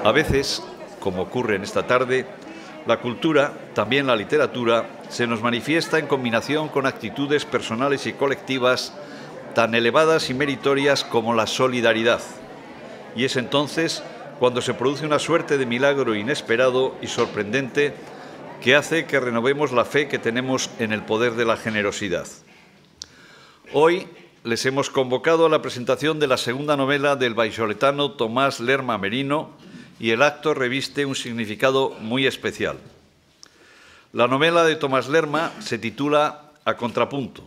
A veces, como ocurre en esta tarde, la cultura, también la literatura, se nos manifiesta en combinación con actitudes personales y colectivas tan elevadas y meritorias como la solidaridad. Y es entonces cuando se produce una suerte de milagro inesperado y sorprendente que hace que renovemos la fe que tenemos en el poder de la generosidad. Hoy les hemos convocado a la presentación de la segunda novela del vallisoletano Tomás Lerma Merino y el acto reviste un significado muy especial. La novela de Tomás Lerma se titula A Contrapunto.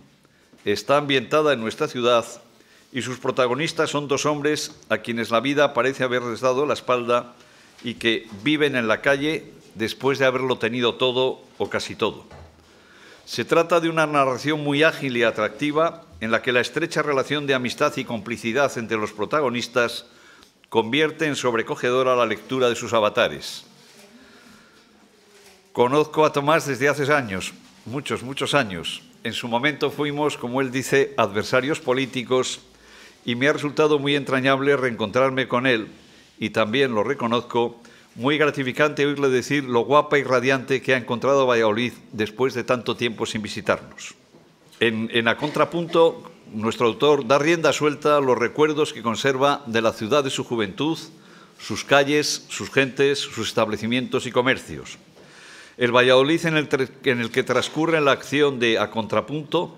Está ambientada en nuestra ciudad y sus protagonistas son dos hombres a quienes la vida parece haberles dado la espalda y que viven en la calle después de haberlo tenido todo o casi todo. Se trata de una narración muy ágil y atractiva en la que la estrecha relación de amistad y complicidad entre los protagonistas convierte en sobrecogedora la lectura de sus avatares. Conozco a Tomás desde hace años, muchos años. En su momento fuimos, como él dice, adversarios políticos y me ha resultado muy entrañable reencontrarme con él y también, lo reconozco, muy gratificante oírle decir lo guapa y radiante que ha encontrado Valladolid después de tanto tiempo sin visitarnos. En A Contrapunto, nuestro autor da rienda suelta a los recuerdos que conserva de la ciudad de su juventud, sus calles, sus gentes, sus establecimientos y comercios. El Valladolid en el que transcurre la acción de A Contrapunto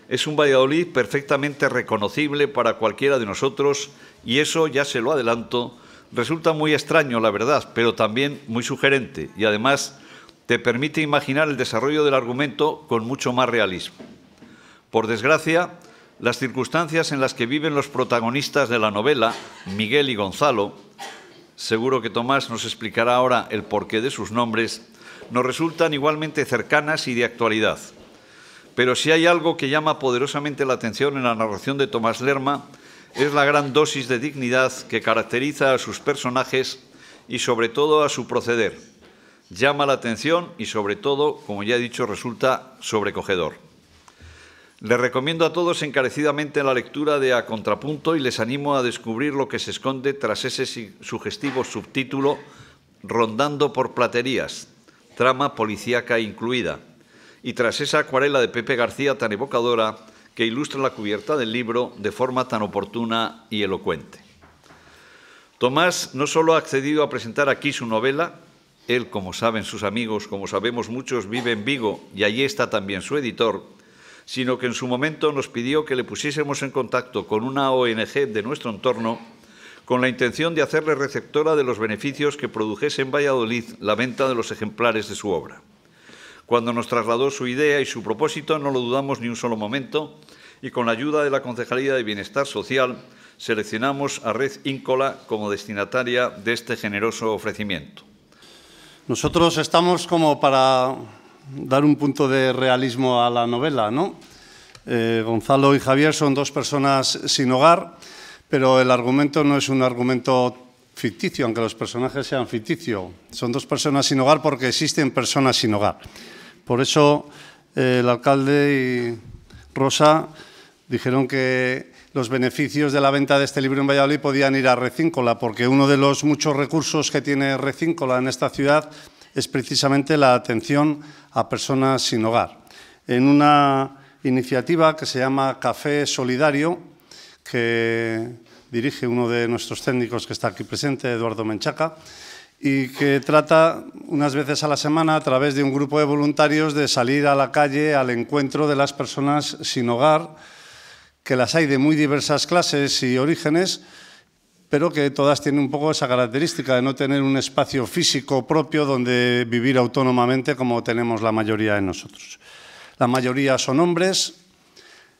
es un Valladolid perfectamente reconocible para cualquiera de nosotros y eso, ya se lo adelanto, resulta muy extraño, la verdad, pero también muy sugerente y además te permite imaginar el desarrollo del argumento con mucho más realismo. Por desgracia, las circunstancias en las que viven los protagonistas de la novela, Miguel y Gonzalo, seguro que Tomás nos explicará ahora el porqué de sus nombres, nos resultan igualmente cercanas y de actualidad. Pero si hay algo que llama poderosamente la atención en la narración de Tomás Lerma, es la gran dosis de dignidad que caracteriza a sus personajes y sobre todo a su proceder. Llama la atención y sobre todo, como ya he dicho, resulta sobrecogedor. Les recomiendo a todos encarecidamente la lectura de A Contrapunto y les animo a descubrir lo que se esconde tras ese sugestivo subtítulo Rondando por platerías, trama policíaca incluida, y tras esa acuarela de Pepe García tan evocadora que ilustra la cubierta del libro de forma tan oportuna y elocuente. Tomás no solo ha accedido a presentar aquí su novela, él, como saben sus amigos, como sabemos muchos, vive en Vigo y allí está también su editor, sino que en su momento nos pidió que le pusiésemos en contacto con una ONG de nuestro entorno con la intención de hacerle receptora de los beneficios que produjese en Valladolid la venta de los ejemplares de su obra. Cuando nos trasladó su idea y su propósito, no lo dudamos ni un solo momento y con la ayuda de la Concejalía de Bienestar Social seleccionamos a Red Íncola como destinataria de este generoso ofrecimiento. Nosotros estamos como para dar un punto de realismo a la novela, ¿no? Gonzalo y Javier son dos personas sin hogar, pero el argumento no es un argumento ficticio, aunque los personajes sean ficticios. Son dos personas sin hogar porque existen personas sin hogar. Por eso el alcalde y Rosa dijeron que los beneficios de la venta de este libro en Valladolid podían ir a Red Íncola, porque uno de los muchos recursos que tiene Red Íncola en esta ciudad es precisamente la atención a personas sin hogar. En una iniciativa que se llama Café Solidario, que dirige uno de nuestros técnicos que está aquí presente, Eduardo Menchaca, y que trata unas veces a la semana, a través de un grupo de voluntarios, de salir a la calle al encuentro de las personas sin hogar, que las hay de muy diversas clases y orígenes, pero que todas tienen un poco esa característica de no tener un espacio físico propio donde vivir autónomamente como tenemos la mayoría de nosotros. La mayoría son hombres,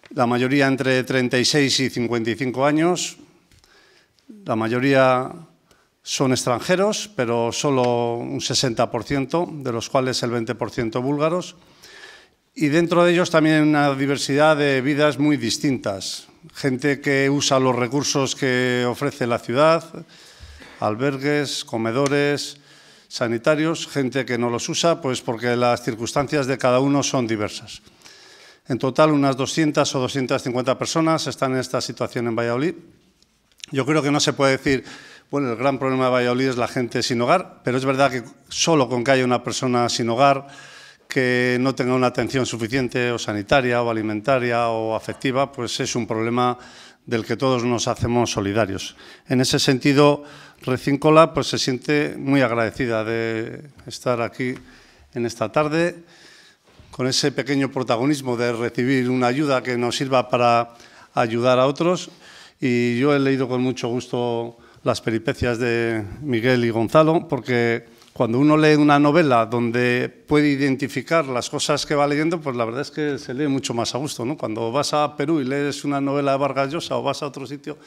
la mayoría entre 36 y 55 años, la mayoría son extranjeros, pero solo un 60%, de los cuales el 20% búlgaros. Y dentro de ellos también una diversidad de vidas muy distintas. Gente que usa los recursos que ofrece la ciudad, albergues, comedores, sanitarios, gente que no los usa, pues porque las circunstancias de cada uno son diversas. En total, unas 200 o 250 personas están en esta situación en Valladolid. Yo creo que no se puede decir Bueno, el gran problema de Valladolid es la gente sin hogar, pero es verdad que solo con que haya una persona sin hogar que no tenga una atención suficiente o sanitaria o alimentaria o afectiva, pues es un problema del que todos nos hacemos solidarios. En ese sentido, Recíncola pues se siente muy agradecida de estar aquí en esta tarde, con ese pequeño protagonismo de recibir una ayuda que nos sirva para ayudar a otros. Y yo he leído con mucho gusto las peripecias de Miguel y Gonzalo, porque cuando uno lee una novela donde puede identificar las cosas que va leyendo, pues la verdad es que se lee mucho más a gusto, ¿no? Cuando vas a Perú y lees una novela de Vargas Llosa o vas a otro sitio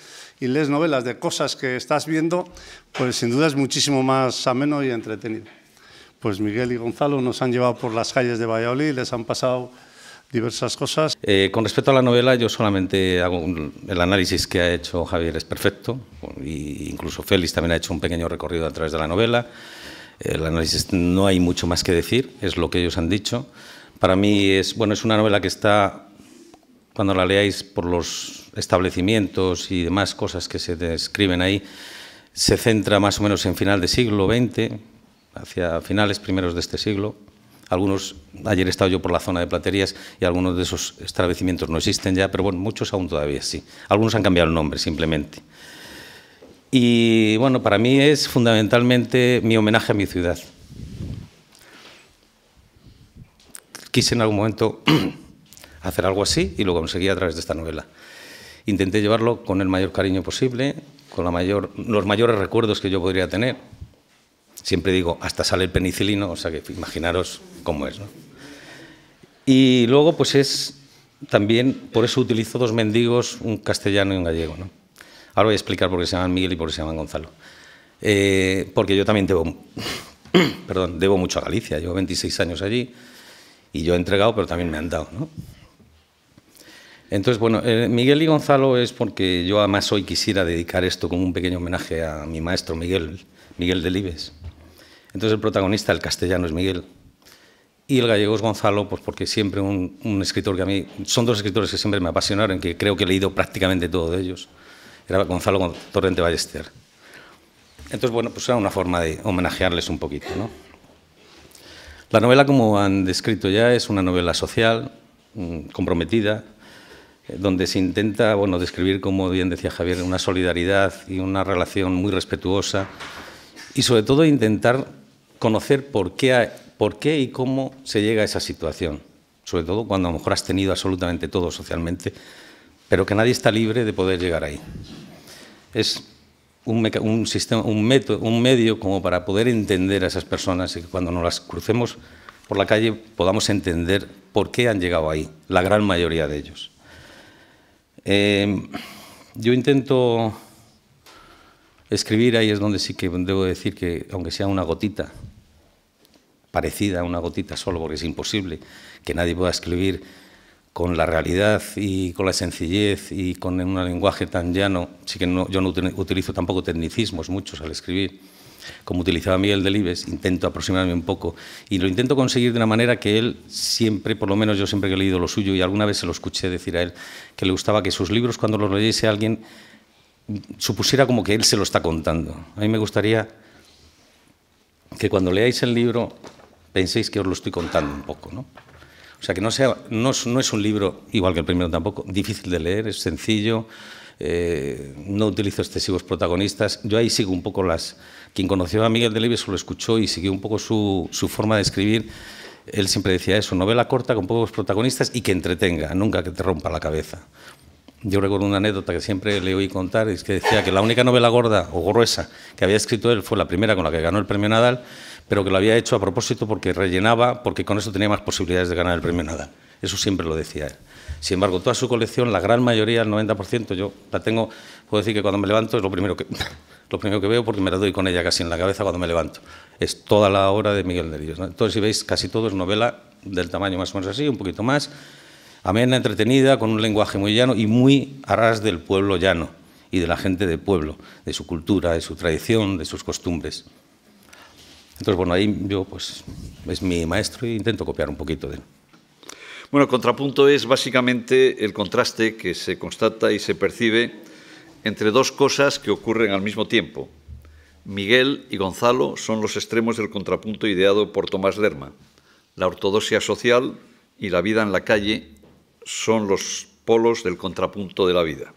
y lees novelas de cosas que estás viendo, pues sin duda es muchísimo más ameno y entretenido. Pues Miguel y Gonzalo nos han llevado por las calles de Valladolid, les han pasado diversas cosas. Con respecto a la novela, yo solamente hago el análisis que ha hecho Javier es perfecto, e incluso Félix también ha hecho un pequeño recorrido a través de la novela. El análisis no hay mucho más que decir, es lo que ellos han dicho. Para mí es una novela que está, cuando la leáis por los establecimientos y demás cosas que se describen ahí, se centra más o menos en final de siglo XX, hacia finales primeros de este siglo. Ayer he estado yo por la zona de Platerías y algunos de esos establecimientos no existen ya, pero bueno, muchos aún todavía sí. Algunos han cambiado el nombre simplemente. Y bueno, para mí es fundamentalmente mi homenaje a mi ciudad. Quise en algún momento hacer algo así y lo conseguí a través de esta novela. Intenté llevarlo con el mayor cariño posible, con los mayores recuerdos que yo podría tener. Siempre digo, hasta sale el penicilino, o sea que imaginaros cómo es, ¿no? Y luego, pues es también, por eso utilizo dos mendigos, un castellano y un gallego, ¿no? Ahora voy a explicar por qué se llaman Miguel y por qué se llaman Gonzalo. Porque yo también debo mucho a Galicia, llevo 26 años allí y yo he entregado, pero también me han dado, ¿no? Entonces, bueno, Miguel y Gonzalo es porque yo además hoy quisiera dedicar esto como un pequeño homenaje a mi maestro Miguel Delibes. Entonces el protagonista, el castellano, es Miguel y el gallego es Gonzalo, pues porque siempre un escritor que a mí... Son dos escritores que siempre me apasionaron, que creo que he leído prácticamente todo de ellos. Era Gonzalo Torrente Ballester. Entonces, bueno, pues era una forma de homenajearles un poquito, ¿no? La novela, como han descrito ya, es una novela social, comprometida, donde se intenta, bueno, describir, como bien decía Javier, una solidaridad y una relación muy respetuosa y, sobre todo, intentar conocer por qué y cómo se llega a esa situación, sobre todo cuando a lo mejor has tenido absolutamente todo socialmente, pero que nadie está libre de poder llegar ahí. Es un medio como para poder entender a esas personas y que cuando nos las crucemos por la calle podamos entender por qué han llegado ahí, la gran mayoría de ellos. Yo intento escribir, ahí es donde sí que debo decir que, aunque sea una gotita, parecida a una gotita solo, porque es imposible que nadie pueda escribir con la realidad y con la sencillez y con un lenguaje tan llano, sí que yo no utilizo tampoco tecnicismos muchos al escribir, como utilizaba Miguel Delibes, intento aproximarme un poco y lo intento conseguir de una manera que él siempre, por lo menos yo siempre que he leído lo suyo y alguna vez se lo escuché decir a él, que le gustaba que sus libros cuando los leyese alguien supusiera como que él se lo está contando. A mí me gustaría que cuando leáis el libro penséis que os lo estoy contando un poco, ¿no? O sea, que no es un libro, igual que el primero tampoco, difícil de leer, es sencillo, no utilizo excesivos protagonistas. Yo ahí sigo un poco Quien conoció a Miguel Delibes lo escuchó y siguió un poco su forma de escribir. Él siempre decía eso, novela corta con pocos protagonistas y que entretenga, nunca que te rompa la cabeza. Yo recuerdo una anécdota que siempre le oí contar, es que decía que la única novela gorda o gruesa que había escrito él fue la primera con la que ganó el premio Nadal, pero que lo había hecho a propósito porque rellenaba, porque con eso tenía más posibilidades de ganar el premio Nadal. Eso siempre lo decía él. Sin embargo, toda su colección, la gran mayoría, el 90%, yo la tengo, puedo decir que cuando me levanto es lo primero que veo porque me la doy con ella casi en la cabeza cuando me levanto. Es toda la obra de Miguel Delibes, ¿no? Entonces, si veis, casi todo es novela del tamaño más o menos así, un poquito más, amena, entretenida, con un lenguaje muy llano y muy a ras del pueblo llano y de la gente del pueblo, de su cultura, de su tradición, de sus costumbres. Entonces, bueno, ahí yo, pues, es mi maestro e intento copiar un poquito de él. Bueno, el contrapunto es básicamente el contraste que se constata y se percibe entre dos cosas que ocurren al mismo tiempo. Miguel y Gonzalo son los extremos del contrapunto ideado por Tomás Lerma. La ortodoxia social y la vida en la calle son los polos del contrapunto de la vida.